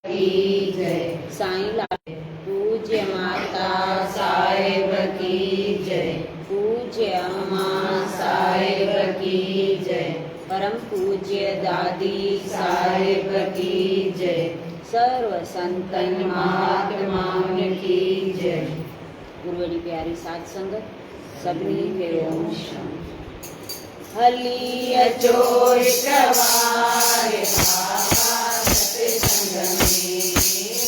की जय। साईं लाल पूज्य माता साहेब की जय। पूज्य अम्मा साहेब की जय। परम पूज्य दादी साहेब की जय। सर्व संतन महात्माओं की जय। गुरुवड़ी प्यारी साध संगत सभी के ओम शांति। हली अचो सवारे बाबा सत्संग में,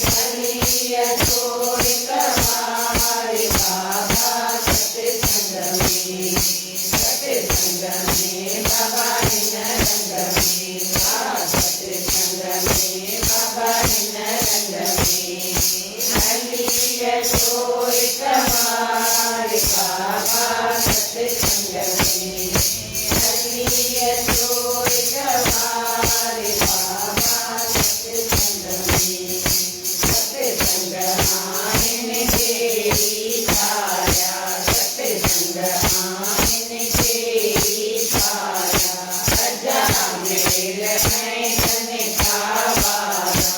हली अचो सवारे बाबा सत्संग में, सत्संग में बाबा रंग में, सत्संग में बाबा रंग में, हली अचो सवारे बाबा सत्संग में, हली अचो सवारे बाबा सत्संग में, सत्संग आने तेरी छाया, सत्संग आने तेरी छाया, अजा मेल है धन का वारा,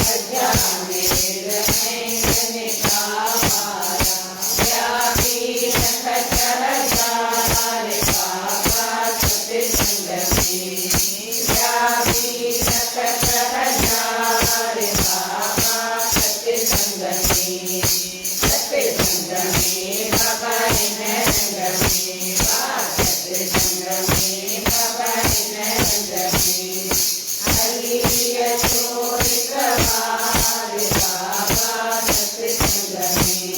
अजा मेल है धन का वारा, व्यापी रखत हजार बाबा सत्संग में, व्यापी रखत हजार बाबा सत्संग में, सत्संग में बाबा रंग में, सत्संग में बाबा रंग में, हली अचो सवारे बाबा सत्संग में,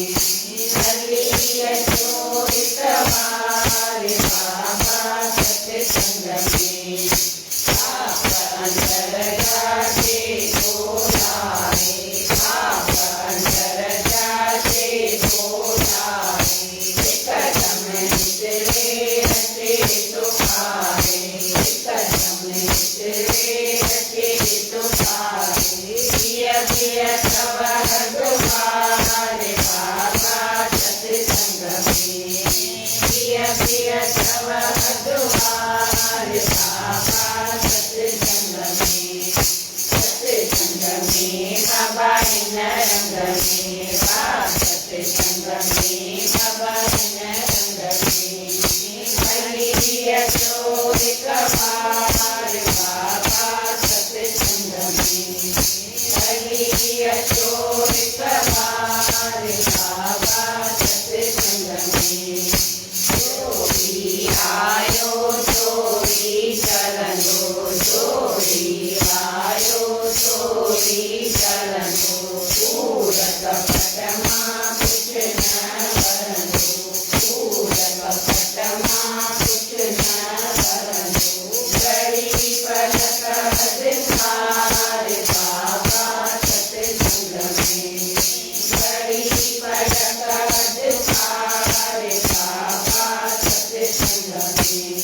हली अचो सवारे बाबा सत्संग में, आप अंदर जाके बोलाए, आप अंदर जाके बोलाए, कदम निचले रचे तो खाए, कदम निचले रचे तो खाए, पिया सब दुआरे बाबा सत्संग में, पिया सब दुआरे बाबा सत्संग में, सत्संग में बाबा रंग में, सत्संग में बाबा रंग में, हली अचो सवारे बाबा सत्संग में, हली अचो सवारे बाबा सत्संग में, जोड़ी आयो जोड़ी चलनो, जोड़ी आयो जोड़ी चलनो, पूरत पटमा कुछ न बरनो, पूरत पटमा कुछ न बरनो, बड़ी पलक दिखारे बाबा सत्संग में, बड़ी पलक दिखारे बाबा सत्संग में,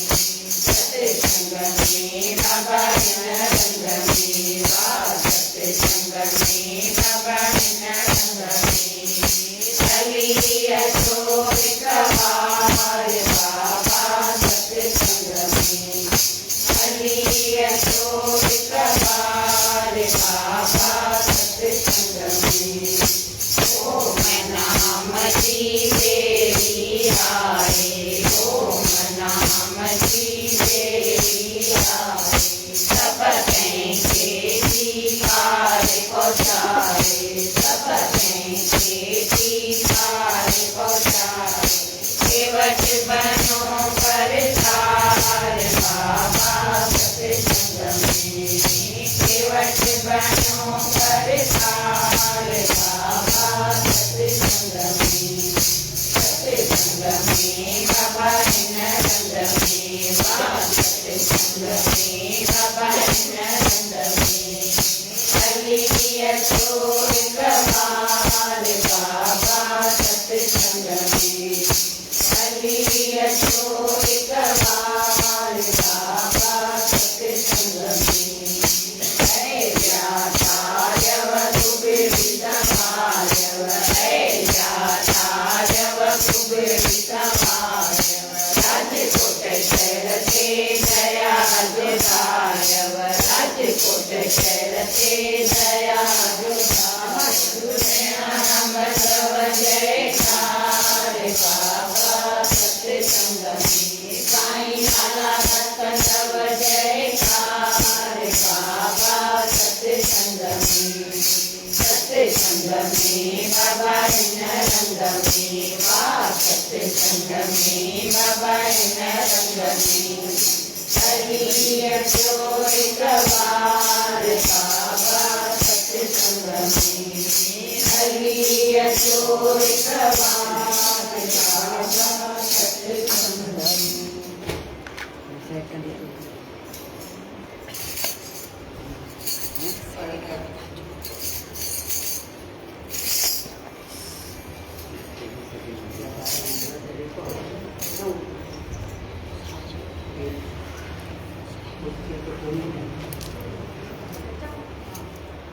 सत्संग में बाबा रंग में, सत्संग में बाबा रंग में, हली अचो सवारे बाबा सत्संग में, हली अचो सवारे बाबा सत्संग में, ओम नाम जी तेरी आए, ओम नाम जी तेरी आए, सब के दीपार पहुँचाए, सब के दीपार पहुँचाए, केवट बनो परसार बाबा सत्संग में, केवट बनो परसार बाबा सत्संग में, सत्संग में बाबा रंग में, सत्संग में बाबा रंग में, हली अचो सवारे बाबा सत्संग में, हली अचो सवारे बाबा सत्संग में, है जातायव कुबेरी समायव, है जातायव कुबेरी समायव, राजकोट शहर से दया दुदायव, राजकोट शहर से दया सत्संग में बाबा इन रंग में वाह सत्संग में बाबा इन रंग में हरि अचो एक बार बाबा सत्संग में हरि अचो एक बार बाबा सत्संग में।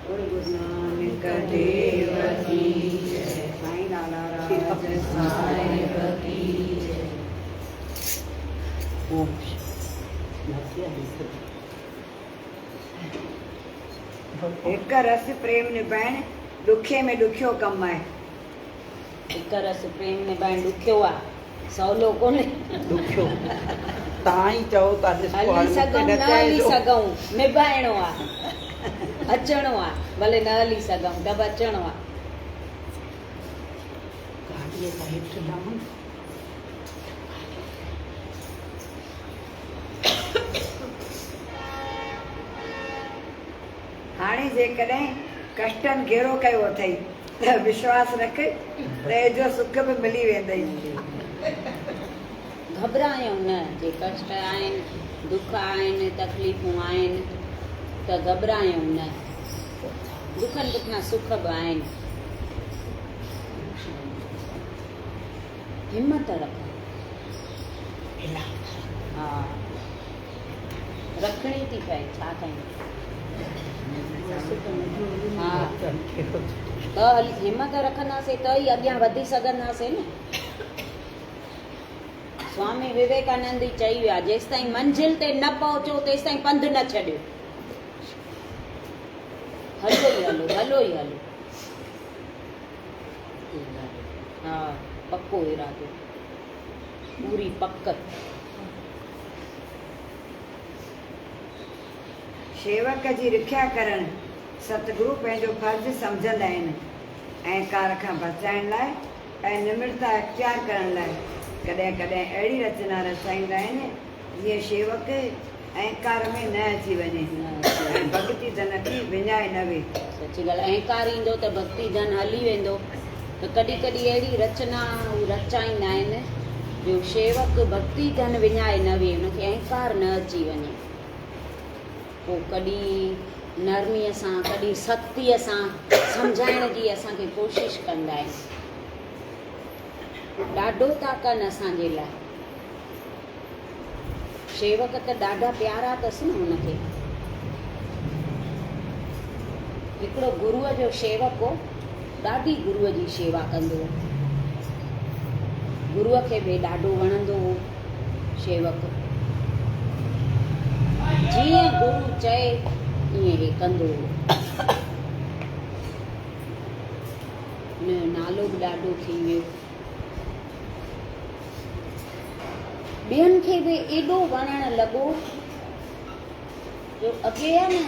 गुरु नानक देव की जय। साईं लाला राज साहिब की जय। हिक रस प्रेम निभाइण ॾुखे में ॾुखियो कमु आहे। हिक रस प्रेम निभाइण ॾुखियो आहे, सवलो कोन्हे। ॾुखियो तव्हां ई चओ था हली सघूं न हली सघूं निभाइणो आहे, अचणो आहे, भले न हली सघूं त बि अचणो आहे। हाणे जेकॾहिं कष्टनि घेरो कयो अथई त विश्वास रख त एजो सुख बि मिली वेंदई। घबरायूं न, जे कष्ट आहिनि, दुख आहिनि, तकलीफ़ूं आहिनि त घबरायूं न। दुखनि पुठियां सुख बि आहिनि। हिम्मत रख। हा, रखणी थी पए, छा कयूं। हा, त हिम्मत रखंदासीं त ई अॻियां वधी सघंदासीं न। स्वामी विवेकानंद ई चई विया, जेसि ताईं मंज़िल ते न पहुचो तेसि ताईं पंधु न छॾियो। हलो ई हलो, हलो ई हलो। हा, पक्को इरादो, पूरी पक। शेवक जी रिख्या करणु सतगुरु पंहिंजो फर्ज़ु सम्झंदा आहिनि। अहंकार खां बचाइण लाइ ऐं निम्रता इख़्तियार करण लाइ कॾहिं कॾहिं अहिड़ी रचना रचाईंदा आहिनि जीअं शेवक अहंकार में न अची वञे ऐं भक्ति धन खे विञाए न वे। सची ॻाल्हि, अहंकार ईंदो त भक्ति धन हली वेंदो। त कॾहिं कॾहिं अहिड़ी रचना रचाईंदा आहिनि जो शेवक भक्ति धन विञाए न वे, हुनखे अहंकार न अची वञे। पोइ कॾहिं नरमीअ सां, कॾहिं सख़्तीअ सां सम्झाइण जी असांखे कोशिशि कंदा आहिनि। ॾाढो था कनि असांजे लाइ। शेवक त ॾाढा प्यारा अथसि न हुनखे। हिकिड़ो गुरूअ जो शेवक हो, ॾाढी गुरूअ जी शेवा कंदो हो। गुरूअ खे बि ॾाढो वणंदो हो शेवक। जीअं गुरू चए ईअं हे कंदो हो। नालो बि ॾाढो थी वियो। ॿियनि खे बि एॾो वणणु लॻो जो अॻे आहे न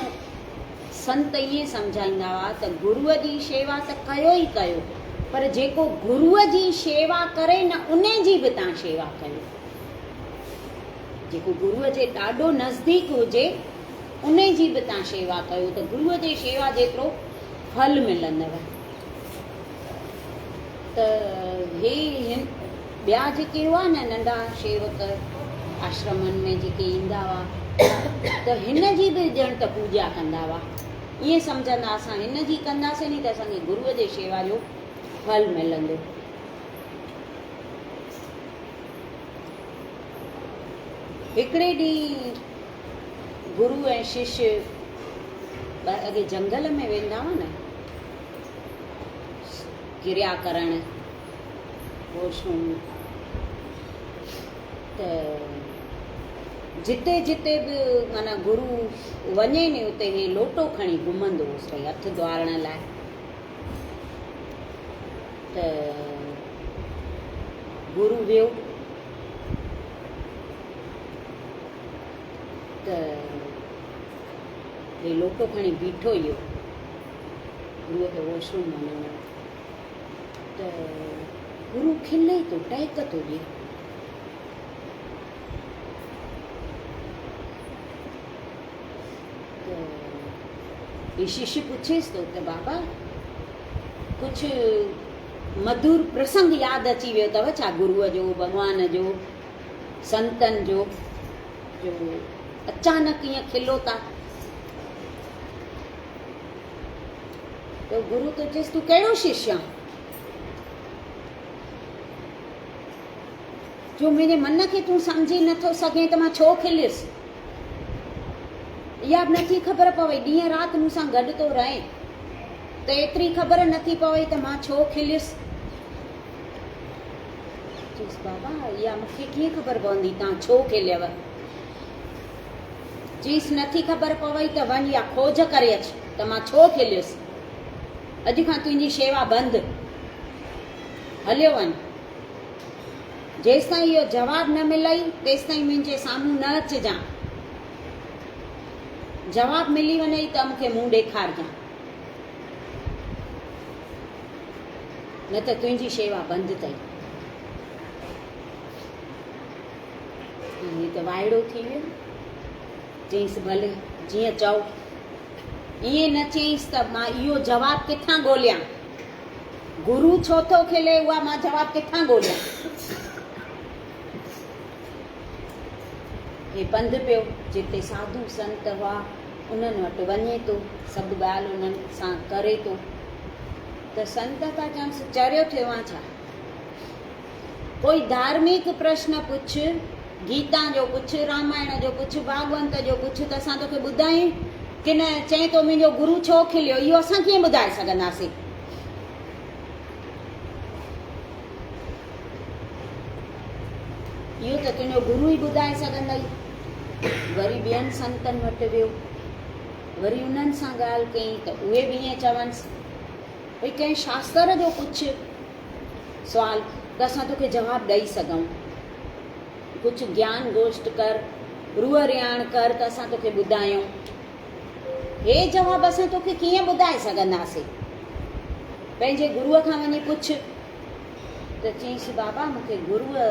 संत ईअं सम्झाईंदा हुआ त गुरूअ जी शेवा त कयो ई कयो, पर जेको गुरूअ जी शेवा करे न उन जी बि तव्हां शेवा कयो। जेको गुरूअ जे ॾाढो नज़दीक हुजे उन जी बि तव्हां शेवा कयो त गुरूअ जी शेवा जेतिरो फल मिलंदव। त हे ॿिया जेके हुआ न नंढा शेवक आश्रमनि में जेके ईंदा हुआ त हिन जी बि ॼण त पूॼा कंदा हुआ। ईअं सम्झंदा असां हिन जी कंदासीं नी त असांखे गुरूअ जे शेवा जो फल मिलंदो। हिकिड़े ॾींहुं गुरू ऐं शिष्य अॻे जंगल में वेंदा हुआ न क्रिया करणु, रोशूं, त जिते जिते बि माना गुरू वञे नी उते हे लोटो खणी घुमंदो हुउसि भई हथु धोआरण लाइ। त गुरू वियो त हे लोटो खणी बीठो ई हो। गुरुअ खे वॉशरूम वञिणो त गुरु खिले थो, टहिक थो ॾिए। त शिष्य पुछेसि थो त बाबा कुझु मधुर प्रसंग यादि अची वियो अथव छा, गुरुअ जो, भॻवान जो, संतनि जो अचानक ईअं खिलो था? त गुरु तो चएसि तूं कहिड़ो शिष्य आहे जो मुंहिंजे मन खे तूं सम्झी नथो सघें त मां छो खिलियुसि? इहा बि नथी ख़बर पवे, ॾींहं राति मूंसां गॾु थो रहे त एतिरी ख़बर नथी पवे त मां छो खिलियुसि? चयसि बाबा इहा मूंखे कीअं ख़बर पवंदी तव्हां छो खिलियव? चयसि नथी ख़बर पवई त वञ या खोज करे अच त मां छो खिलियुसि। अॼु खां तुंहिंजी शेवा बंदि, हलियो वञ। जेसिताईं इहो जवाबु न मिलई तेसिताईं मुंहिंजे साम्हूं न अचिजांइ। जवाबु मिली वञई त मूंखे मुंहुं ॾेखारजांइ, न त तुंहिंजी शेवा बंदि अथई। हीअ त वाइड़ो थी वियो। चयईंसि भले जीअं चओ। ईअं न चयईंसि त मां इहो जवाबु किथां ॻोल्हियां, गुरु छो थो खिले उहा मां जवाबु किथां ॻोल्हियां। हे पंधु पियो जिते साधू संत हुआ उन्हनि वटि वञे थो, सभु ॻाल्हि उन्हनि सां करे थो त संत था चवनिसि चरियो थियो आहे छा? कोई धार्मिक प्रश्न पुछ, गीता जो पुछ, रामायण जो पुछ, भागवंत जो पुछ त असां तोखे ॿुधायूं की न? चए थो मुंहिंजो गुरु छो खिलियो, इहो असां कीअं ॿुधाए सघंदासीं? इहो त तुंहिंजो गुरु ई ॿुधाए सघंदई। वरी ॿियनि संतनि वटि वियो, वरी उन्हनि सां ॻाल्हि कई त उहे बि ईअं चवनिसि भई कंहिं शास्त्र जो पुछ सुवाल त असां तोखे जवाबु ॾेई सघूं, कुझु ज्ञान गोष्ठ कर, रूह रियाण कर त असां तोखे ॿुधायूं। हे जवाबु असां तोखे कीअं ॿुधाए सघंदासीं? पंहिंजे गुरूअ खां वञी पुछ। त चयईंसि बाबा मूंखे गुरूअ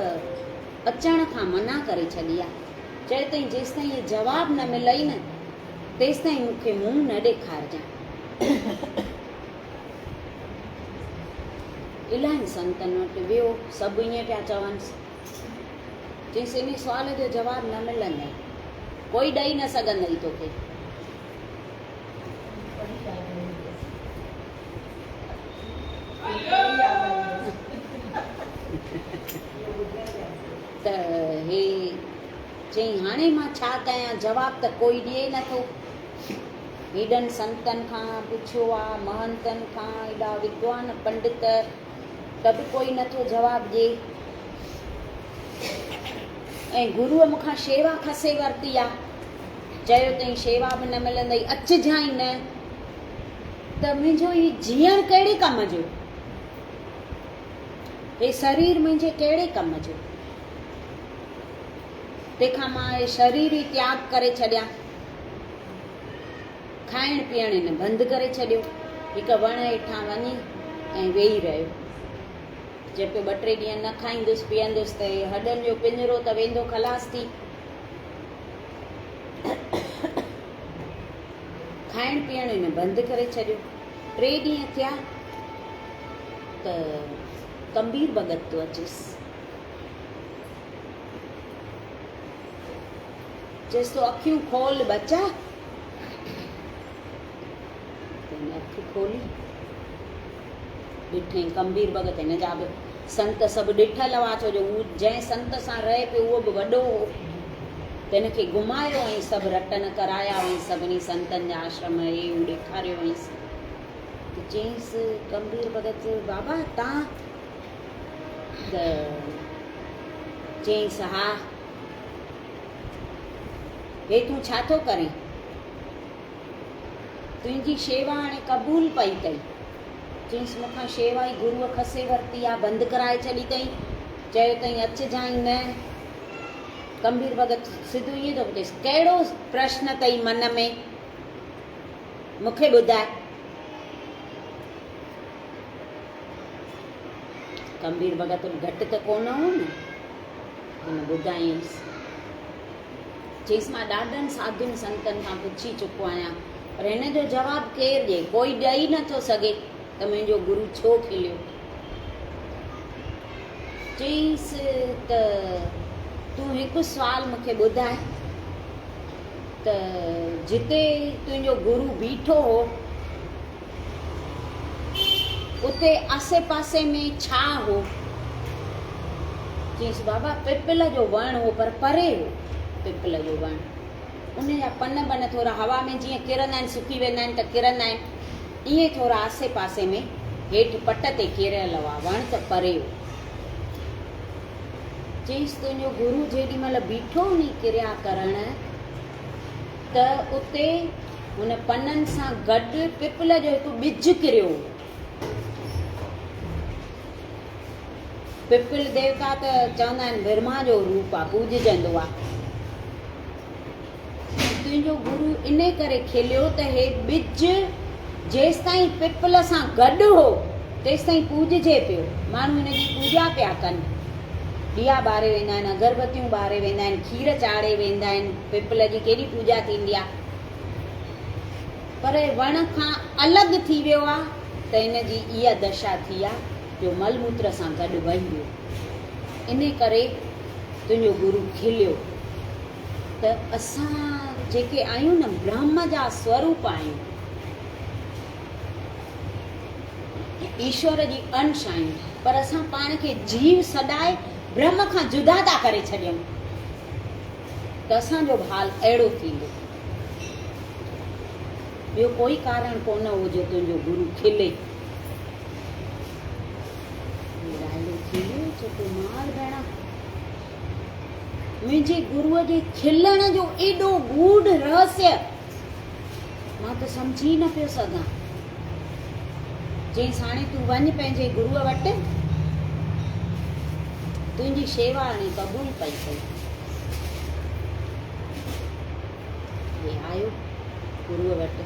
अचण खां मना करे छॾी आहे। चए ताईं जेसिताईं इहे जवाबु न मिलई न तेसिताईं मूंखे मुंहुं न ॾेखारजांइ। इलाही संतनि वटि वियो, सभु ईअं पिया चवनिसि। चयईंसि इन सुवाल जो जवाबु न मिलंदई, कोई ॾेई न सघंदई तोखे। त हे चई हाणे मां छा कयां, जवाबु त कोई ॾिए नथो। हेॾनि संतनि खां पुछियो आहे, महंतनि खां, हेॾा विद्वान पंडित, त बि कोई नथो जवाबु ॾिए। ऐं गुरूअ मूंखां शेवा खसे वरिती आहे, चयो अथई शेवा बि न मिलंदई, अचिजांइ न, त मुंहिंजो ही जीअण कहिड़े कम जो? हे शरीर मुंहिंजे कहिड़े कम जो? तंहिंखां मां हे शरीर ई त्याग करे छॾियां। खाइण पीअण न बंदि करे छॾियो, हिकु वण हेठां वञी ऐं वेही रहियो। जे पियो 2-3 ॾींहं न खाईंदुसि पीअंदुसि त हॾनि जो पिंजरो त वेंदो खलास थी। खाइण पीअण न बंदि करे छॾियो। 3 ॾींहं थिया त कबीर भगत थो अचेसि। चएसि तो अखियूं खोल बच्चा। अखि खोली ॾिठई कबीर भगत, हिन जा बि संत सभु ॾिठल हुआ, छो जो हू जंहिं संत सां रहे पियो उहो बि वॾो हो। त हिनखे घुमायो ऐं सभु रटन कराया ऐं सभिनी संतनि जा आश्रम हे हू ॾेखारियो हुअईंसि। त चयईंसि कबीर भगत बाबा तव्हां? त चयईंसि हा। हे तूं छा थो करें? तुंहिंजी शेवा हाणे क़बूल पई अथई। चयईंसि मूंखां शेवा ई गुरूअ खसे वरिती आहे, बंदि कराए छॾी अथई, चयो अथई अचिजांइ न। कबीर भगत सिधो ईअं थो पुछेसि कहिड़ो प्रश्न अथई मन में, मूंखे ॿुधाए। कबीर भगत घटि त कोन हो न। हिन ॿुधाईंसि, चईसि मां ॾाढनि साधुनि संतनि खां पुछी चुको आहियां, पर हिन जो जवाबु केरु ॾिए, कोई ॾेई नथो सघे त मुंहिंजो गुरु छो खिलियो। चईसि त तूं हिकु सुवालु मूंखे ॿुधाए त जिते तुंहिंजो गुरु बीठो हो उते आसे पासे में छा हो। चईसि बाबा पिपल जो वणु हो, पर परे हो पिपल जो वणु, उन जा पन बन थोरा हवा में जीअं किरंदा आहिनि, सुकी वेंदा आहिनि त किरंदा आहिनि, ईअं थोरा आसे पासे में हेठि पट ते किरियल हुआ, वणु त परे हो। चईसि तुंहिंजो गुरु जेॾी महिल बीठो नी किरिया करण त उते हुन पननि सां गॾु पिपल जो हिकु ॿिज किरियो। पिपल देवता त चवंदा आहिनि ब्रह्मा जो रूप आहे, पूॼजंदो आहे। तुंहिंजो गुरु इन करे खिलियो त हे ॿिज जेसि ताईं पिपल सां गॾु हो तेसि ताईं पूॼिजे पियो, माण्हू हिनजी पूॼा पिया कनि, ॾिया ॿारे वेंदा आहिनि, अगरबत्तियूं ॿारे वेंदा आहिनि, खीर चाढ़े वेंदा आहिनि, पिपल जी केॾी पूॼा थींदी आहे। पर वण खां अलॻि थी वियो आहे त हिन जी इहा दशा थी आहे जो मलमूत्र सां गॾु वही वियो। इन करे तुंहिंजो गुरु खिलियो। त असां जेके आहियूं न ब्रह्म जा स्वरूप आहियूं, ईश्वर जी अंश आहियूं, पर असां पाण खे जीव सदाए ब्रह्म खां जुदा था करे छॾियूं त असांजो हाल अहिड़ो थींदो। ॿियो कोई कारण कोन हो जो तुंहिंजो गुरु खिले। मुंहिंजे गुरूअ जे खिलण जो एॾो गूढ़ रहस्य मां त सम्झी न पियो सघां। चईं हाणे तूं वञ पंहिंजे गुरूअ वटि, तुंहिंजी शेवा हाणे क़बूल पई पई। हे आयो गुरूअ वटि,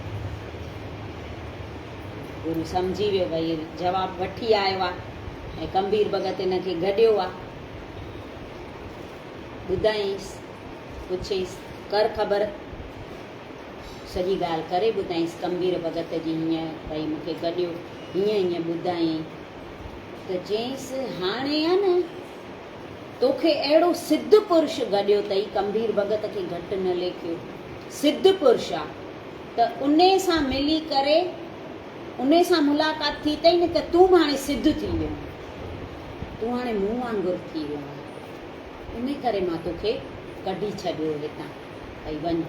गुरू सम्झी वियो भई जवाबु वठी आयो आहे ऐं कबीर भगत हिनखे गॾियो आहे। ॿुधाईंसि, पुछियईंसि कर ख़बर, सॼी ॻाल्हि करे ॿुधाईंसि कबीर भगत जी, हीअं भई मूंखे गॾियो, हीअं हीअं ॿुधायईं त चयईंसि हाणे आहे न तोखे अहिड़ो सिद्ध पुरुष गॾियो अथई, कबीर भगत खे घटि न लेखियो, सिद्ध पुरुष आहे, त उन सां मिली करे उन सां मुलाक़ात थी अथई न त तूं हाणे सिद्ध थी वियो, तूं हाणे मूं वांगुरु थी वियो आहे। इन करे मां तोखे कढी छॾियो हितां, भई वञ।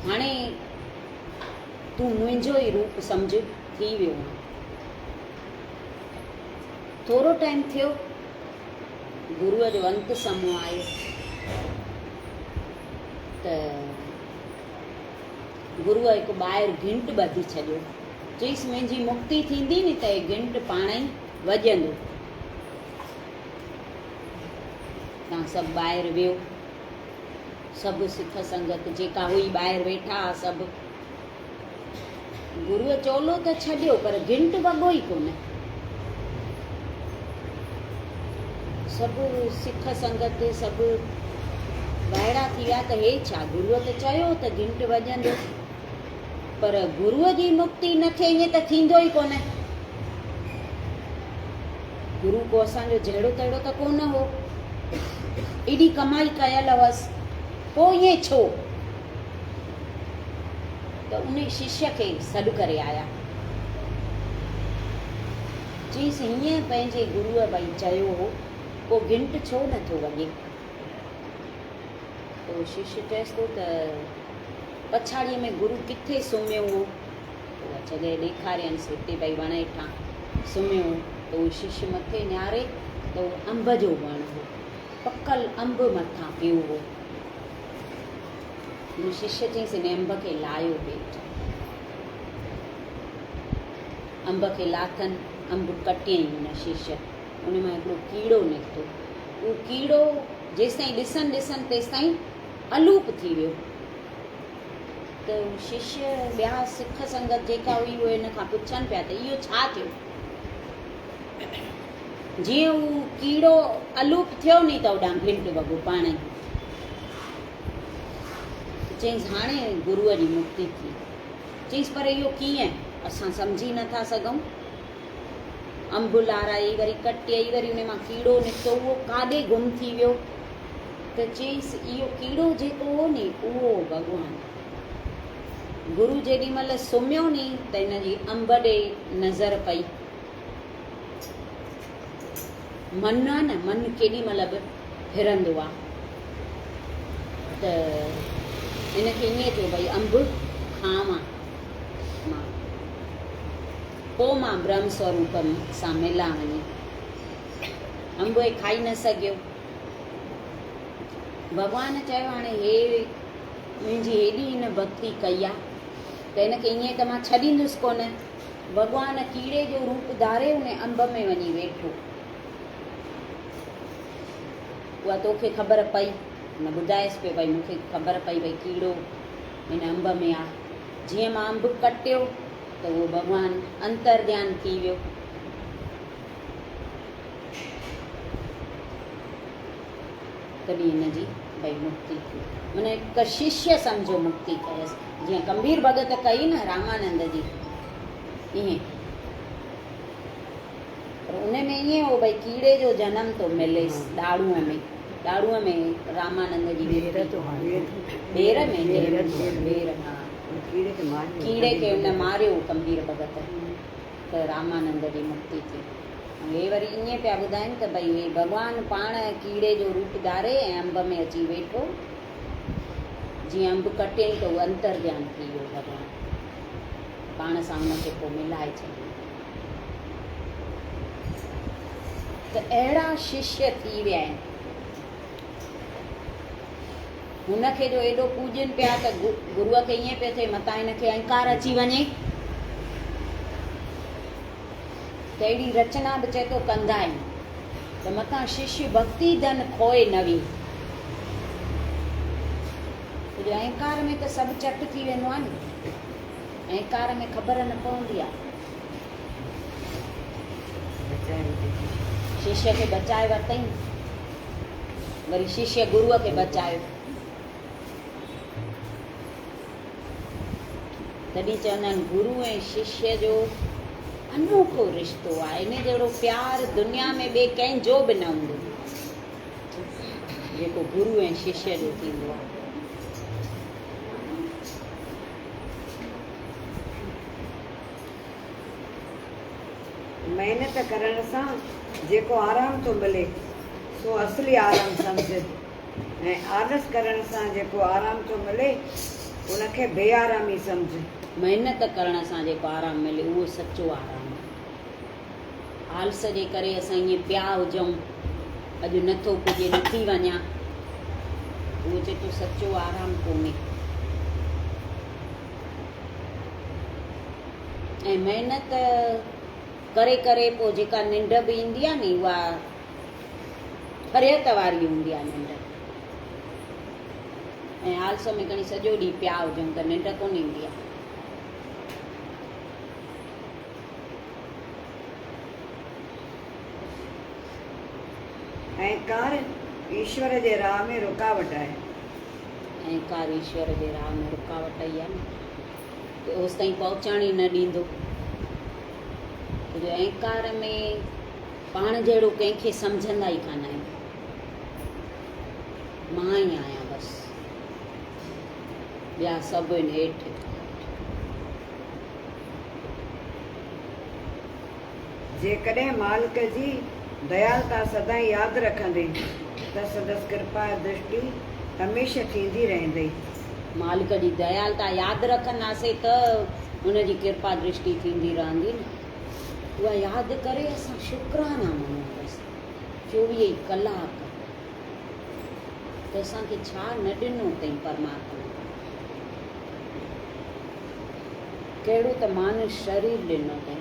हाणे तूं मुंहिंजो ई रूप सम्झ थी वियो आहे। थोरो टाइम थियो, गुरूअ जो अंत समय आयो त गुरूअ हिकु ॿाहिरि घिंट ॿधी छॾियो। चईसि मुंहिंजी मुक्ति थींदी नी त हे घिंट पाण ई वॼंदो। तव्हां सभु ॿाहिरि वियो, सभु सिख संगत जेका हुई ॿाहिरि वेठा हुआ सभु। गुरूअ चोलो त छॾियो पर घिंट वॻो ई कोन। सभु सिख संगत सभु वाइड़ा थी विया त हे छा, गुरूअ त चयो त घिंट वॼंदो, पर गुरूअ जी मुक्ति न थिए ईअं त थींदो ई कोन। गुरू को असांजो जहिड़ो तहिड़ो त कोन हो, एॾी कमाई कयल हुअसि, पोइ ईअं छो? त उन शिष्य खे सॾु करे आया। चईसि हीअं पंहिंजे गुरूअ भई चयो हो, पोइ घिंट छो नथो वॼे? त शिष्य चएसि थो त पछाड़ीअ में गुरू किथे सुम्हियो हो, उहा जॻह ॾेखारियसि, हिते भई वण हेठां सुम्हियो हो। त उहो शिष्य मथे निहारे त उहो अंब जो वणु हो, पकल अंब मथां पियो हो। हुन शिष्य चईसि हिन अंब खे लायो हेठि। अंब खे लाथनि, अंब कटियईं हुन शिष्य, उन मां हिकिड़ो कीड़ो निकितो। उहो कीड़ो जेसिताईं ॾिसनि ॾिसनि तेसिताईं अलूप थी वियो। त शिष्य ॿिया सिख संगत जेका हुई उहे हिन खां पुछनि पिया त इहो छा थियो? जीअं हू कीड़ो अलूप थियो नी त ओॾां भिंट वॻो पाण ई चईंसि हाणे गुरूअ जी मुक्ति थी। चईंसि पर इहो कीअं असां सम्झी नथा सघूं। अंब लाराई वरी कटियई वरी उन मां कीड़ो निकितो उहो काॾे गुम थी वियो त चईंसि इहो कीड़ो जेको हो नी उहो भॻवानु। गुरू जेॾी महिल सुम्हियो नी त हिन जी अंब ॾे नज़र पई। मन आहे न मन केॾी महिल बि फिरंदो आहे त हिनखे ईअं थियो भई अंब खावां मां पोइ मां ब्रह्म स्वरूप सां मिलां वञी। अंब खाई न सघियो। भॻवानु चयो हाणे हे मुंहिंजी हेॾी हिन भक्ति कई आहे त हिनखे ईअं त मां छॾींदुसि कोन। भॻवानु कीड़े जो रूप धारे उन अंब में वञी वेठो। उहा तोखे ख़बर पई न ॿुधाएसि पियो भई मूंखे ख़बर पई भई कीड़ो हिन अंब में आहे। जीअं मां अंब कटियो त उहो भॻवानु अंतर्ध्यान थी वियो। तॾहिं हिन जी भई मुक्ति थी। माना हिकु शिष्य सम्झो मुक्ति कयसि जीअं गंभीर भॻत कई न रामानंद जी ईअं। पर उन में ईअं हो भई कीड़े जो जनम थो मिलेसि ॾाड़ूअ में रामानंद जी ॿेर में कीड़े खे उन मारियो गंभीर भॻत त रामानंद जी मुक्ति थी। हे वरी ईअं पिया ॿुधाइनि त भई हे भॻवानु पाण कीड़े जो रूप धारे ऐं अंब में अची वेठो। जीअं अंब कटियईं त उहो अंतर्ध्यान थी वियो भॻवानु पाण सां हुनखे पोइ मिलाए छॾियो। त अहिड़ा शिष्य थी विया आहिनि। हुनखे जो एॾो पूॼनि पिया त गुरूअ खे ईअं पियो थिए मतां हिनखे अहंकार अची वञे त अहिड़ी रचना बि चए थो कंदा आहिनि त मतां शिष्य भक्ति धन खोए न वेहे। अहंकार में त सभु चट थी वेंदो आहे न। अहंकार में ख़बर न पवंदी आहे। शिष्य खे बचाए वरितईं वरी शिष्य गुरूअ खे बचायो। तॾहिं चवंदा आहिनि गुरू ऐं शिष्य जो अनोखो रिश्तो आहे। इन जहिड़ो प्यार दुनिया में ॿिए कंहिंजो बि न हूंदो जेको गुरू ऐं शिष्य जो थींदो आहे। महिनत करण सां जेको आराम थो मिले सो असली आराम सम्झ ऐं आलस करण सां जेको आराम थो मिले उनखे बेआरामी सम्झ। महिनत करण सां जेको आराम मिले उहो सचो आराम आहे। आलस जे करे असां ईअं पिया हुजूं अॼु नथो पुॼे नथी वञा उहो चए थो सचो आराम कोन्हे। ऐं महिनत करे करे पोइ जेका निंड बि ईंदी आहे नी उहा फरियत वारी हूंदी आहे निंड। ऐं आलस में खणी सॼो ॾींहुं पिया हुजूं त निंड कोन ईंदी आहे। अहंकार ईश्वर जे राह में रुकावट आहे। अहंकार ईश्वर जे राह में रुकावट ई आहे न त ओसि ताईं पहुचण ई न ॾींदो। अहंकार में पाण जहिड़ो कंहिंखे सम्झंदा ई कान आहियूं। मां ई आहियां बसि ॿिया सभु आहिनि हेठि। जेकॾहिं मालिक जी दयालता सदाईं यादि रखंदे त संदसि कृपा दृष्टि हमेशह थींदी रहंदी। मालिक जी दयालता यादि रखंदासीं त हुनजी कृपा दृष्टि थींदी रहंदी न। उहा यादि करे असां शुकराना मञूं बसि 24 कलाक त असांखे छा न ॾिनो अथई परमात्मा। कहिड़ो त मानुष शरीर ॾिनो अथई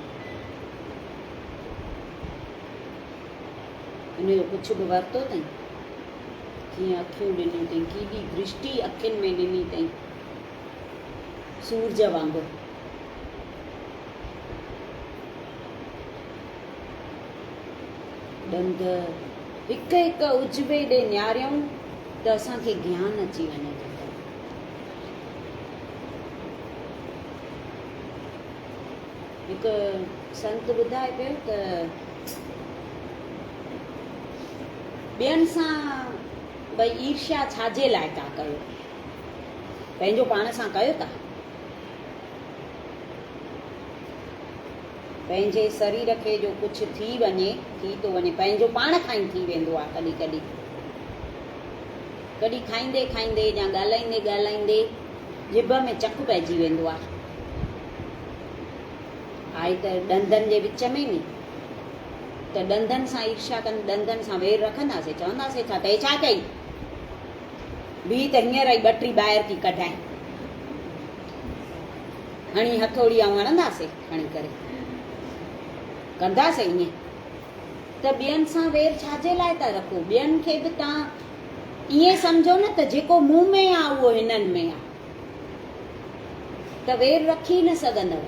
हिनजो कुझु बि वरितो अथई। कीअं अखियूं ॾिनियूं अथई केॾी दृष्टि अखियुनि में ॾिनी अथई सूरज वांगुरु। ॾंद हिकु हिकु उजवे ॾे निहारियूं त असांखे ज्ञान अची वञे थो। हिकु संत ॿुधाए पियो त ॿियनि सां भई ईर्ष्या छाजे लाइ था कयो, पंहिंजो पाण सां कयो था। पंहिंजे शरीर खे जो कुझु थी वञे, थी थो वञे, पंहिंजो पाण खां ई थी वेंदो आहे। कॾहिं कॾहिं कॾहिं खाईंदे खाईंदे या ॻाल्हाईंदे ॻाल्हाईंदे जिभ में चक पइजी वेंदो आहे। आहे त ॾंदनि जे विच में नी, त ॾंदनि सां ईर्ष्या कनि, ॾंदनि सां वेर रखंदासीं, चवंदासीं छा ते छा कई, बी त हींअर ई ॿ टी ॿाहिरि थी कढाए, हणी हथोड़ी ऐं हणंदासीं, खणी करे कंदासीं ईअं। त ॿियनि सां वेर छाजे लाइ था रखो? ॿियनि खे बि तव्हां ईअं सम्झो न त जेको मूं में आहे उहो हिननि में आहे, त वेर रखी न सघंदव।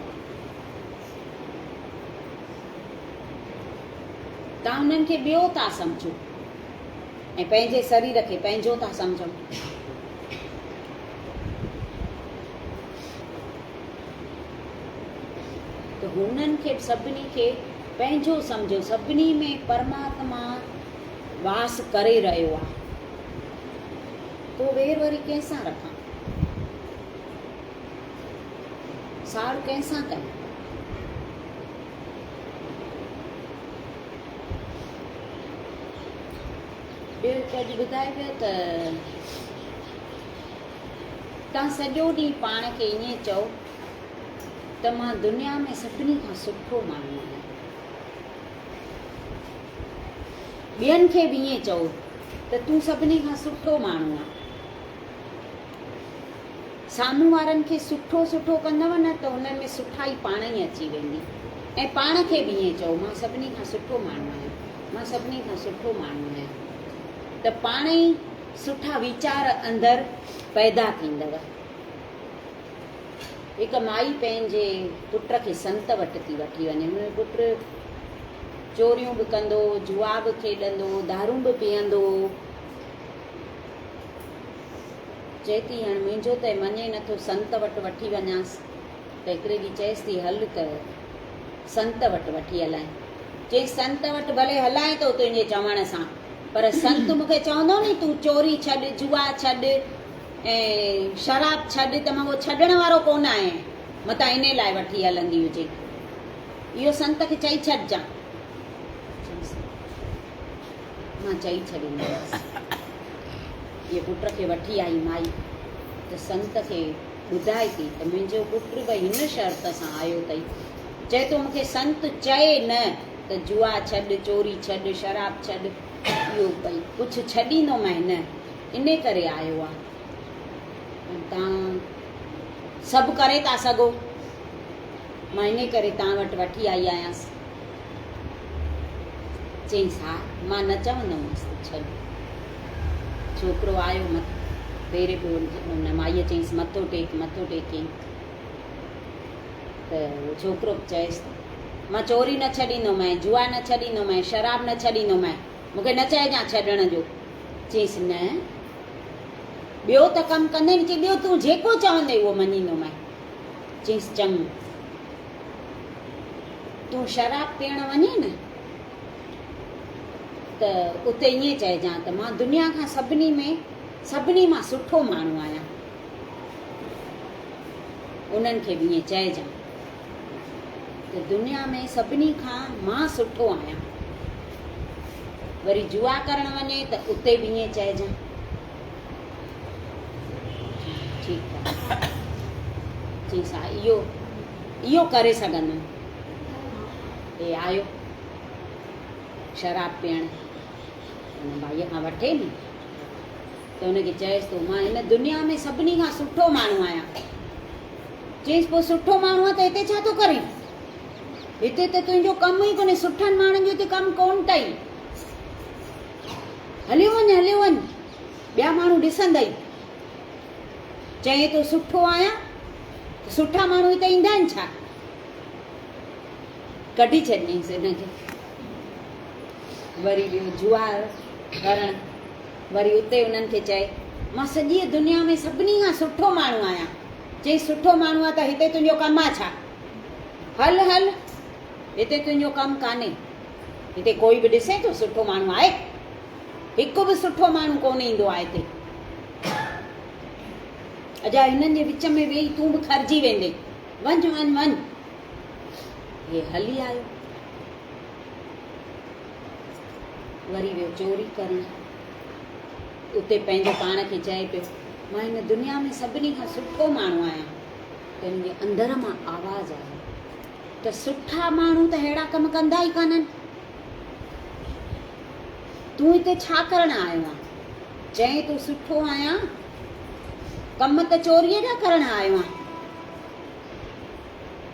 तव्हां उन्हनि खे ॿियो था सम्झो ऐं पंहिंजे शरीर खे पंहिंजो था सम्झो। त हुननि खे सभिनी खे पंहिंजो सम्झो, सभिनी में परमात्मा वास करे रहियो आहे, पोइ वेर वरी कंहिंसां रखां, साड़ कंहिंसां कयां? ॿियो अॼु ॿुधाए पियो त तव्हां सॼो ॾींहुं पाण खे ईअं चओ त मां दुनिया में सभिनी खां सुठो माण्हू आहियां। ॿियनि खे बि ईअं चओ त तूं सभिनी खां सुठो माण्हू आहे। साम्हूं वारनि खे सुठो सुठो कंदव न त उन्हनि में सुठाई पाण ई अची वेंदी। ऐं पाण खे बि ईअं चओ मां सभिनी खां सुठो माण्हू आहियां, मां सभिनी खां सुठो माण्हू आहियां, त पाण ई सुठा वीचार अंदरि पैदा थींदव। हिकु माई पंहिंजे पुट खे संत वटि थी वठी वञे, हुन पुट चोरियूं बि कंदो, जुआ बि खेॾंदो, दारू बि पीअंदो। चए थी हाणे मुंहिंजो त मञे नथो, संत वटि वठी वञांसि। त हिकिड़े ॾींहुं चएसि थी हल त संत वटि वठी हलाए। चई संत वटि भले हलाए थो तुंहिंजे चवण सां, पर संत मूंखे चवंदो नी तूं चोरी छॾ, जुआ छॾ ऐं शराब छॾ, त मां उहो छॾण वारो कोन आहियां, मतां इन लाइ वठी हलंदी हुजे। इहो संत खे चई छॾिजां। मां चई छॾींदसि। इहे पुट खे वठी आई माई, त संत खे ॿुधाए थी त मुंहिंजो पुट भई हिन शर्त सां आयो अथई। चए थो मूंखे संत चए न त जुआ छॾ, चोरी छॾ, शराब छॾ, इहो भई कुझु छॾींदोमांइ न, इन करे आयो आहे। तव्हां सभु करे था सघो, मां इन करे तव्हां वटि वठी आई आहियांसि। चईंसि हा, मां न चवंदोमांसि छॾ। छोकिरो आयो, पहिरें पियो हुन माईअ चईंसि मथो टेक, मथो टेकईं। त छोकिरो चएसि मां चोरी न छॾींदोमांइ, जुआ न छॾींदोमांइ, शराब न छॾींदोमांइ, मूंखे न चइजां छॾण जो। चईंसि न ॿियो त कमु कंदे न, चई ॿियो तूं जेको चवंदे उहो मञींदोमांइ। चईंसि चङो, तूं शराब पीअण वञे न त उते ईअं चइजां त मां दुनिया खां सभिनी मां सुठो माण्हू आहियां। उन्हनि खे बि ईअं चइजां त दुनिया में सभिनी खां मां सुठो आहियां। वरी जुआ करणु वञे त उते बि ईअं चइजां। ठीकु आहे, चईंसि हा इहो करे सघंदुमि। हे आयो शराब पीअण, हुन भाईअ खां वठे नी, त हुनखे चएसि थो मां हिन दुनिया में सभिनी खां सुठो माण्हू आहियां। चईंसि पोइ सुठो माण्हू आहे त हिते छा थो करे? हिते त तुंहिंजो कमु ई कोन्हे, सुठनि माण्हुनि जो हिते कमु कोन अथई। हलियो वञ, ॿिया माण्हू ॾिसंदई। चए थो सुठो आहियां, सुठा माण्हू हिते ईंदा आहिनि छा? कढी छॾियईंसि हिनखे। वरी वियो जुआ करणु, वरी उते उन्हनि खे चए मां सॼी दुनिया में सभिनी खां सुठो माण्हू आहियां। चई सुठो माण्हू आहे त हिते तुंहिंजो कमु आहे छा? हल हल, हिते तुंहिंजो कमु कान्हे। हिते कोई बि ॾिसे थो सुठो माण्हू आहे? हिकु बि सुठो माण्हू कोन ईंदो आहे हिते। अजा हिननि जे विच में वेही तूं बि खरिजी वेंदे, वञ वञ वञ। हे हली आयो, वरी वियो चोरी करणु। उते पंहिंजो पाण खे चए पियो मां हिन दुनिया में सभिनी खां सुठो माण्हू आहियां। त हिनजे अंदर मां आवाज़ आई त सुठा माण्हू त अहिड़ा कम कंदा ई कान्हनि। तूं हिते छा करणु आयो आहे? चई तूं सुठो आहियां, कम त चोरीअ जा करणु आयो आहे।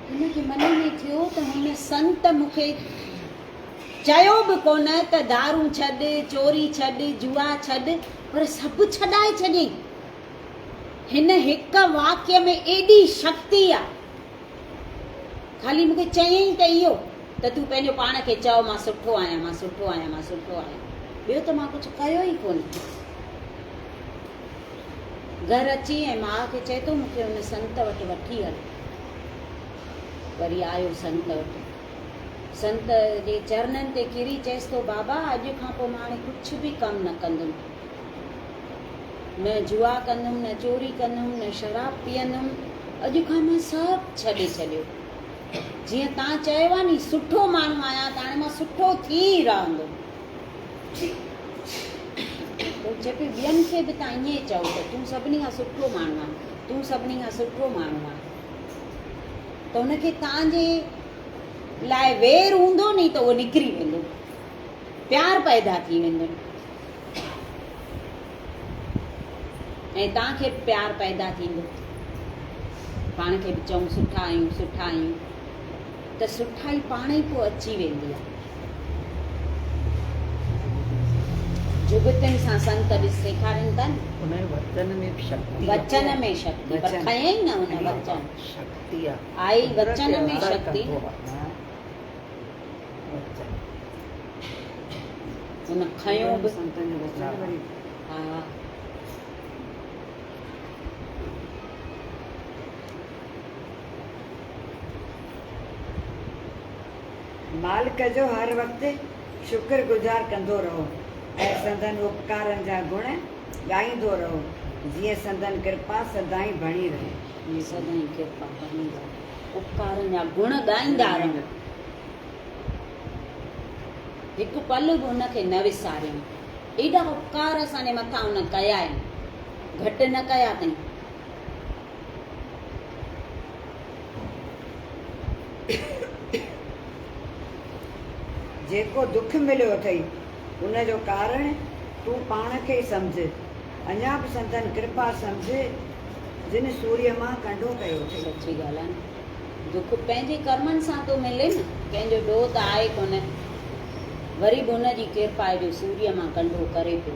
हिनखे मन में थियो त हिन संत मूंखे चयो बि कोन त दारू छॾ, चोरी छॾ, जुआ छॾ, पर सभु छॾाए छॾियईं। हिन हिक वाक्य में एॾी शक्ति आहे। ख़ाली मूंखे चयईं त इहो त तूं पंहिंजो पाण खे चओ मां सुठो आहियां, मां सुठो आहियां, मां सुठो आहियां। ॿियो त मां कुझु कयो ई कोन। घर अची ऐं माउ खे चए थो मूंखे हुन संत वटि वठी हल। वरी आयो संत वटि, संत जे चरणनि ते किरी चएसि थो बाबा अॼु खां पोइ मां हाणे कुझु बि कमु न कंदुमि, न जुआ कंदुमि, न चोरी कंदुमि, न शराब पीअंदुमि। अॼु खां मां सभु छॾे छॾियो। जीअं तव्हां चयो आहे नी सुठो माण्हू आहियां त हाणे मां सुठो थी रहंदुमि। चए पियो ॿियनि खे बि तव्हां ईअं चओ त तूं सभिनी खां सुठो माण्हू आहे, तूं सभिनी खां सुठो माण्हू आहे। त हुनखे तव्हांजे लाइ वेर हूंदो नी त उहो निकिरी वेंदो, प्यार पैदा थी वेंदो ऐं तव्हांखे प्यार पैदा थींदो। पाण खे बि चऊं सुठा आहियूं, सुठा आहियूं, त सुठाई पाण ई पोइ अची वेंदी आहे। जुगतनि सां संत ॾिस सेखारनि था न, उन वचन में शक्ति, वचन में शक्ति, पर खयईं न हुन वचन, शक्ति आई वचन में शक्ति। हुन खयो बि, हा मालिक जो हर वक़्तु शुक्रगुज़ार कंदो रहो ऐं संदन उपकारनि जा गुण ॻाईंदो रहो, जीअं संदन कृपा सदाईं बणी रहे। सदाईं कृपा बणी रहे, उपकारनि जा गुण ॻाईंदा रहो। हिकु पल बि हुनखे न विसारियूं। एॾा उपकार असांजे मथां हुन कया आहिनि, घटि न कया अथई। जेको दुख मिलियो अथई उनजो कारण तूं पाण खे ई सम्झ। अञा बि संतन कृपा सम्झ जिन सूर्य मां कंडो कयो अथई। सची ॻाल्हि आहे न, दुख पंहिंजे कर्मनि सां थो मिले न, कंहिंजो ॾोह त आहे कोन। वरी बि हुनजी कृपा जो सूर्य मां कंडो करे पियो।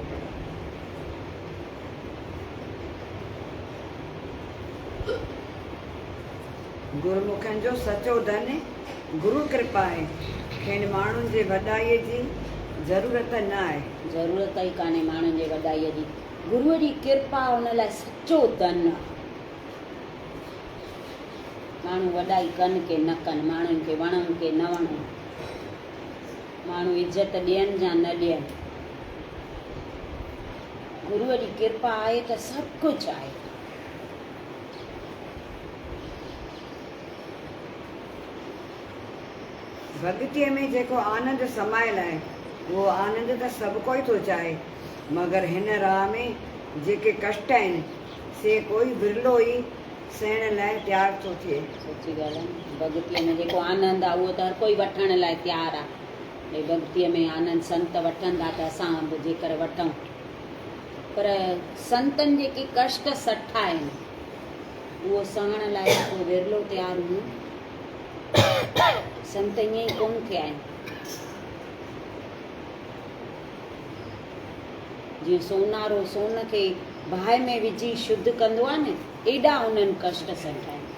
गुरुमुखनि जो सचो धन गुरु कृपा आहे। खेनि माण्हुनि जे वॾाईअ जी ज़रूरत न आहे। ज़रूरत ई कान्हे माण्हुनि जे वॾाईअ जी। गुरूअ जी कृपा हुन लाइ सचो धन आहे। माण्हू वॾाई कनि के न कनि, माण्हुनि खे वणनि के न वणनि, माण्हू इज़त ॾियनि या न ॾियनि, गुरूअ जी कृपा आहे त सभु कुझु आहे। भॻतीअ में जेको आनंद समायल आहे उहो आनंद त सभु कोई थो चाहे, मगर हिन राह में जेके कष्ट आहिनि से कोई बिरलो ई सहण लाइ तयारु थो थिए। सची ॻाल्हि आहे। भॻतीअ में जेको आनंद आहे उहो त हर कोई वठण लाइ तयारु आहे। भई भॻतीअ में आनंद संत वठंदा त असां बि जेकर वठूं, पर संतनि जेके कष्ट सठा आहिनि उहो सहण लाइ को विरलो तयारु हूंदो। संत ईअं ई कोन थिया आहिनि। जीअं सोनारो सोन खे बाहि में विझी शुद्ध कंदो आहे न, एॾा उन्हनि कष्ट सठा आहिनि,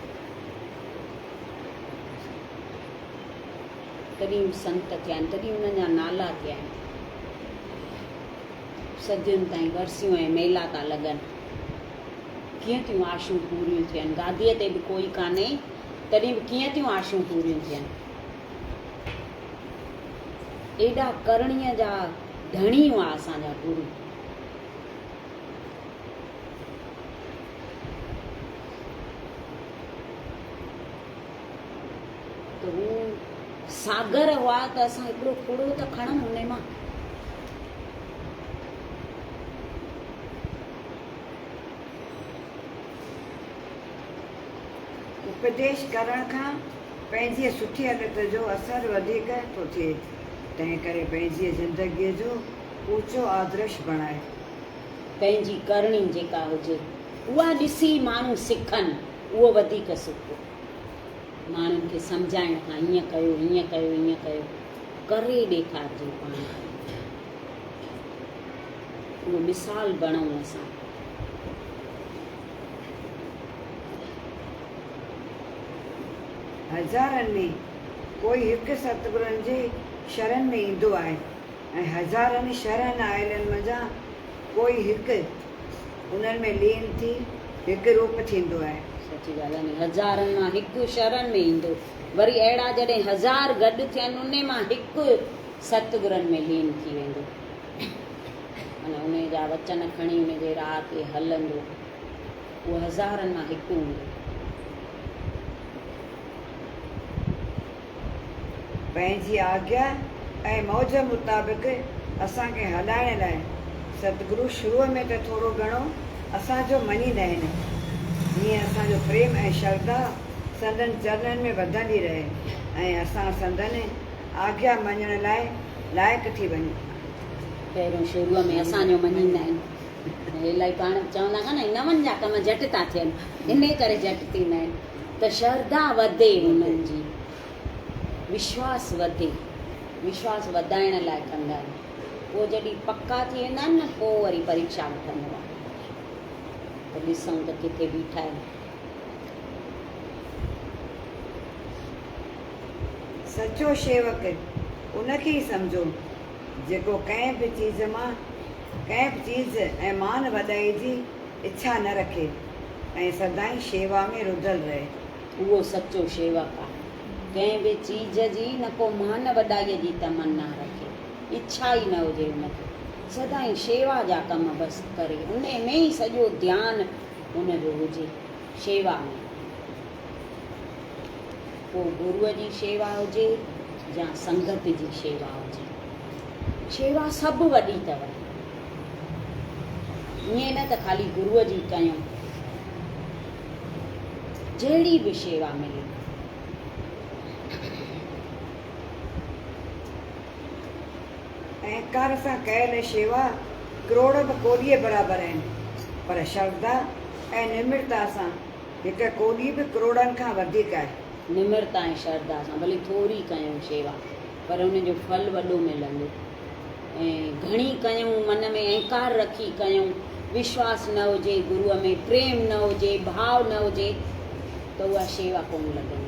तॾहिं संत थिया आहिनि, तॾहिं उन्हनि जा नाला थिया आहिनि। सदियुनि ताईं वरसियूं ऐं मेला था लॻनि, कीअं थियूं आशूं पूरियूं थियनि? गादीअ ते बि कोई कान्हे तॾहिं बि कीअं थियूं आशूं पूरियूं थियनि? एॾा करणीअ जा धणी हुआ असांजा गुरू। त हू सागर हुआ त असां हिकिड़ो कुड़ो त खणूं हुन मां। उपदेश करण खां पंहिंजी सुठी आदत जो असरु वधीक थो थिए, तंहिं करे पंहिंजी ज़िंदगीअ जो ऊचो आदर्श बणाए। पंहिंजी करणी जेका हुजे उहा ॾिसी माण्हू सिखनि, उहो वधीक सुठो। माण्हुनि खे सम्झाइण खां हीअं कयो हीअं कयो हीअं कयो, करे ॾेखारिजे पाण, उहो मिसाल बणूं असां। हज़ारनि में कोई हिकु सतगुरनि जे शरण में ईंदो आहे ऐं हज़ारनि शरण आयलनि मंझां कोई हिकु उन्हनि में लीन थी हिकु रूप थींदो आहे। सची ॻाल्हि आहे। हज़ारनि मां हिकु शरण में ईंदो, वरी अहिड़ा जॾहिं हज़ार गॾु थियनि उन मां हिकु सतगुरनि में लीन थी वेंदो, माना उन जा वचन खणी उन जे राह ते हलंदो, उहो हज़ारनि मां हिकु हूंदो। पंहिंजी आज्ञा ऐं मौज मुताबिक़ असांखे हलाइण लाइ सतगुरु शुरूअ में त थोरो घणो असांजो मञींदा आहिनि, जीअं असांजो प्रेम ऐं श्रद्धा संदन चरणनि में वधंदी रहे ऐं असां संदन आज्ञा मञण लाइ लाइक़ु थी वञूं। पहिरियों शुरूअ में असांजो मञींदा आहिनि, इलाही पाण चवंदा का न नवनि जा कम झटि था थियनि, इन करे झटि थींदा आहिनि, त श्रद्धा वधे उन्हनि जी, विश्वास वधे, विश्वास वधाइण लाइ कंदा आहिनि। पोइ जॾहिं पक्का थी वेंदा आहिनि न, पोइ वरी परीक्षा वठंदो आहे, त ॾिसूं त किथे बीठा आहिनि। सचो शेवक उनखे ई सम्झो जेको कंहिं बि चीज़ ऐं मान वॾाई जी इच्छा न रखे ऐं सदाईं शेवा में रुधल रहे। उहो सचो शेवक आहे, कंहिं बि चीज़ जी न को मान वॾाईअ जी तमन्ना रखे, इच्छा ई न हुजे हुनखे, सदाईं शेवा जा कम बसि करे, उन में ई सॼो ध्यानु हुनजो हुजे, शेवा में। पोइ गुरूअ जी शेवा हुजे या संगत जी शेवा हुजे, शेवा सभु वॾी अथव, ईअं न त ख़ाली गुरूअ जी कयूं, जहिड़ी बि शेवा मिले। अहंकार सां कयल शेवा करोड़ बि कोड़ीअ बराबरि आहिनि, पर श्रद्धा ऐं निम्रता सां हिकु कोड़ी बि करोड़नि खां वधीक आहे। निम्रता ऐं श्रद्धा सां भले थोरी कयूं शेवा, पर उनजो फल वॾो मिलंदो। ऐं घणी कयूं, मन में अहंकार रखी कयूं, विश्वास न हुजे गुरूअ में, प्रेम न हुजे, भाव न हुजे, त उहा शेवा कोन लॻंदी।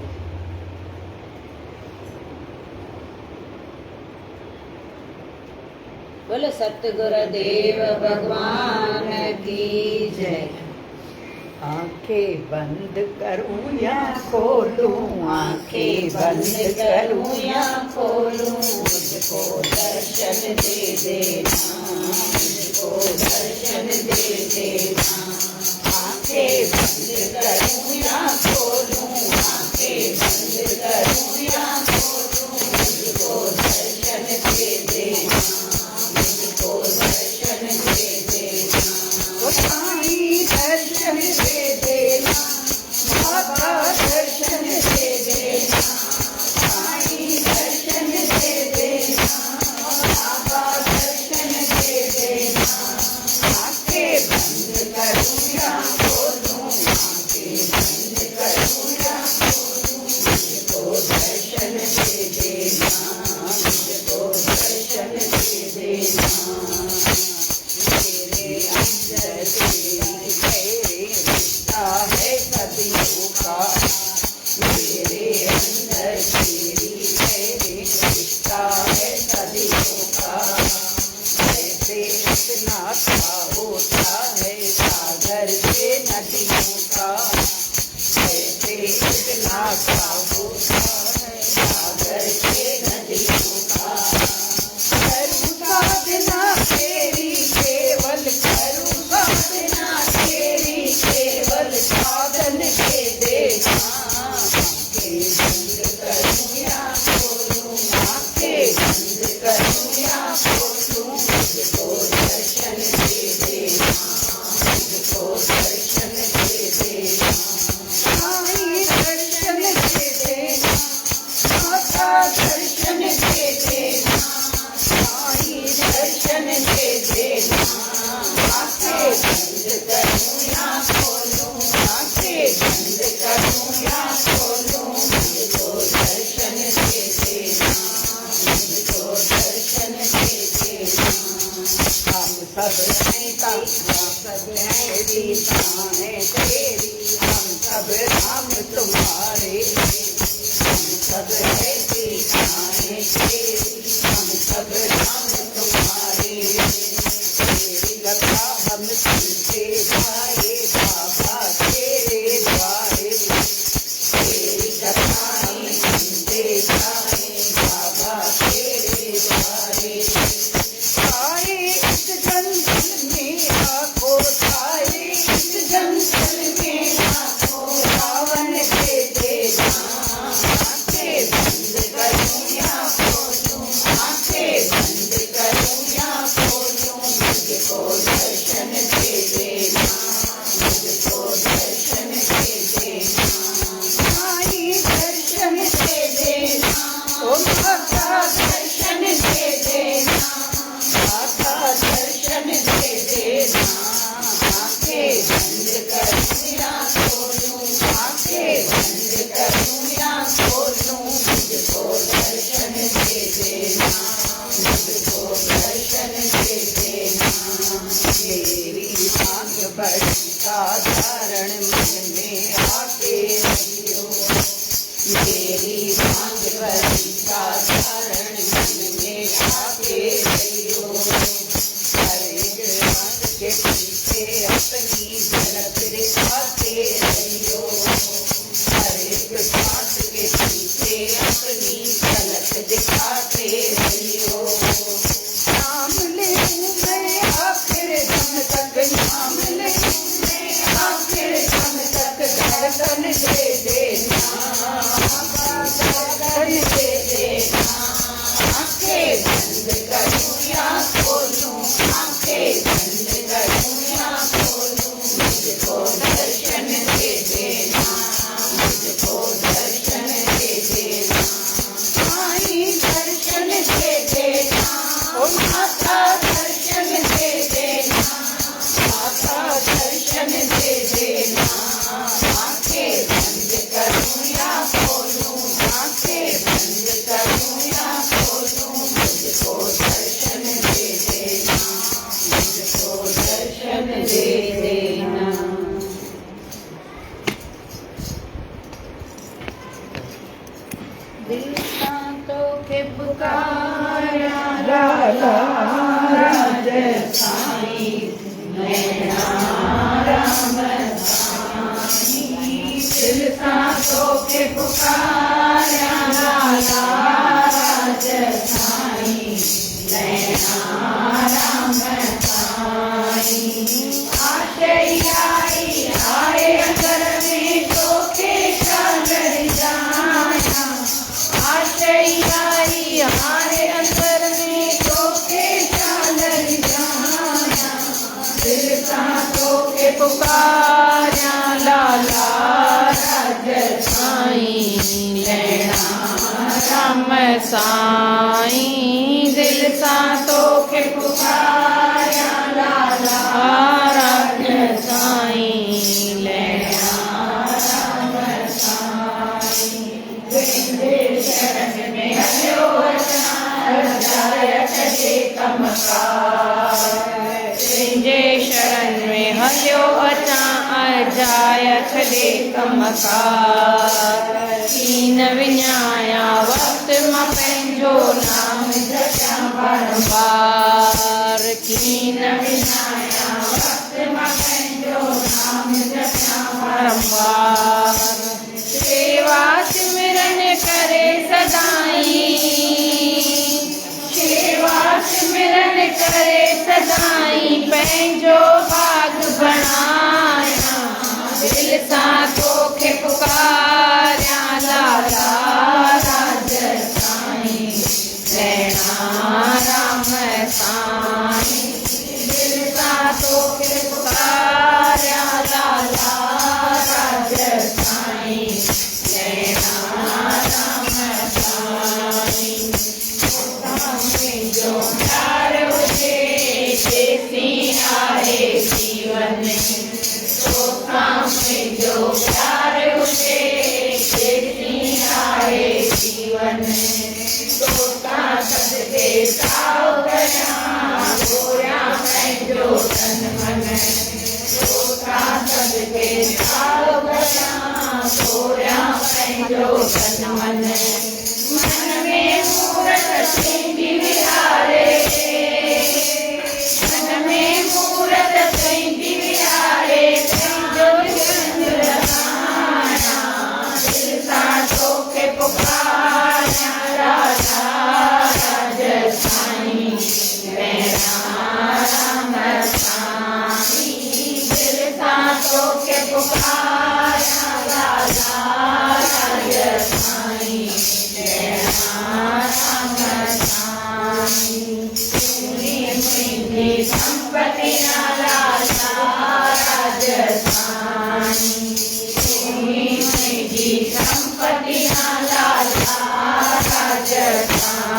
बोले सतगुरु देव भगवान की जय। आंखें बंद करूं या खोलूं, आंखें बंद करूं या खोलूं, मुझको दर्शन दे देना, मुझको दर्शन दे देना। आंखें बंद करूं या खोलूं, आंखें बंद करूं या खोलूं, मुझको दर्शन दे देना, मुझको दर्शन दे देना। ओ साईं दर्शन दे देना, बाबा दर्शन दे देना, साईं दर्शन दे देना, बाबा दर्शन दे देना। आंखें बंद करूं या खोलूं, आंखें बंद करूं या खोलूं, मुझको दर्शन दे देना, मुझको दर्शन दे देना। मेरे अंदर तेरी गहरी रिश्ता है सदियों का, मेरे अंदर तेरी गहरी रिश्ता है सदियों का। ऐसे इतना शान तेरी, हम सब राम तुम्हारे, हम सब ऐसी शान तेरी, हम सब राम तुम्हारे। तेरी कथा हम सुनते जाए बाबा तेरे द्वारे, तेरी कथा हम सुनते जाए बाबा तेरे द्वारे। आए इस जंगल में आखो, आए इस जंगल में आखो, रावण के तेजा आंखें बंद करूं या खोलूं, आंखें बंद करूं या खोलूं, मुझको दर्शन दे देना, मुझको दर्शन दे देना, आई दर्शन दे देना, ओ माता दर्शन दे देना, माता दर्शन दे देना। आंखें बंद करूं या खोलूं, आंखें बंद करूं या खोलूं, मुझको दर्शन दे देना, मुझको दर्शन दे देना। मेरी मांग बड़ी साधारण मन में आके रहियो, मेरी मांग बड़ी साधारण मन में आके रहियो। हर एक बात के पीछे अपनी झलक दिखाते रहियो, हर एक बात के पीछे अपनी झलक दिखाते रहियो। नाम ले मैं आखिर दम तक, नाम ले मैं आखिर दम तक, दर्शन दे देना, दर्शन दे देना। आंखें बंद करूं या खोलूं, आंखें बंद करूं या खोलूं, मुझको दर्शन दे देना, मुझको दर्शन दे देना, आई दर्शन दे देना, ओ माता दर्शन दे देना, माता दर्शन दे देना। आंखें बंद करूं या खोलूं, आंखें बंद करूं या खोलूं, मुझको दर्शन दे देना, मुझको दर्शन दे देना। दिल सांतों के पुकारा लाला राजस्थानी, नैना राम साईं। दिल सांतों के पुकारा लाला राजस्थानी, नैना राम साईं। आशयाई आए अंदर में चोखे चालर जाया, आशयाई हमारे अंदर में चोखे चालर जाया। दिल सांतों के पुकारा लाला राजसाईं, नैना राम साईं। दिल सांतों के पुकारा लाला राजसाईं, नैना राम साईं। तेरे शरण में हलो अजायत दे कमकार, तेरे शरण में हलो अजायत दे कमकार। कीन विञाया वक्त मां पंहिंजो नाम जपिया बारंबार, कीन विञाया वक्त मां पंहिंजो नाम जपिया बारंबार। सेवा सिमरन करे सदाई, सेवा सिमरन करे सदाई, पंहिंजो भाग बणाया। दिल सांतों के पुकारा लाला राजसाईं, नैना राम साईं। दिल सांतों के पुकारा लाला राजसाईं, नैना राम साईं। जो प्यार हुजे जैसी आए जीवन, जो प्यार हुजे जैसी आए जीवन। तोता सदके साओ कया गोया पंहिंजो तन मन, सदके साओ भरियां तोरियां पंहिंजो तन मन मन में मूरत तुंहिंजी विहारे मन में मूरत तुंहिंजी विहारे तुंहिंजो चंद्र दिल सां तोखे पुकारियां राधा राजस्थानी राम साईं दिल सां तोखे पुकारियां राधा राजस्थानी राम साईं मुंहिंजी संपत्ति लाला राजस्थानी मुंहिंजी संपत्ति लाला राजस्थानी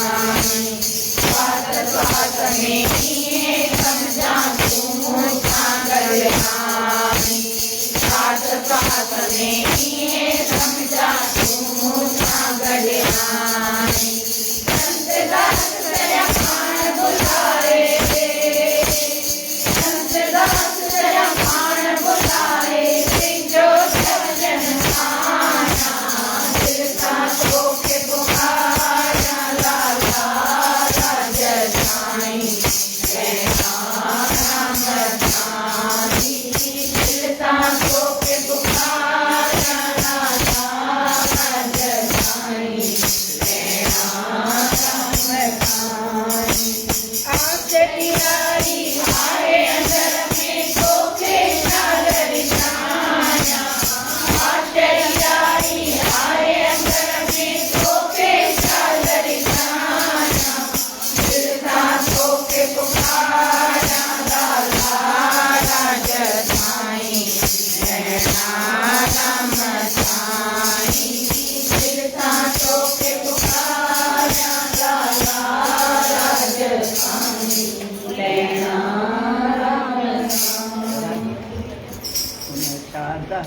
स्वात में कीअं सम्झां तूं मूंसां गॾु आहीं स्वात में कीअं सम्झां तूं मूंसां गॾु आहीं संत दास दया पाण बुलाए संत दास दया पाण बुलाए तुंहिंजो चवजन आहियां दिल सां तोखे पुकारियां लाला राजस्थानी राम साईं दिल सां तोखे पुकारियां लाला राजस्थानी राम साईं आचरियारी हारे अंदर में तोखे चादर छाया आचरियारी हारे अंदर में तोखे चादर छाया दिल सां तोखे पुकारियां लाला राजस्थानी राम साईं दिल सां तोखे पुकारियां लाला राजस्थानी राम साईं शारदा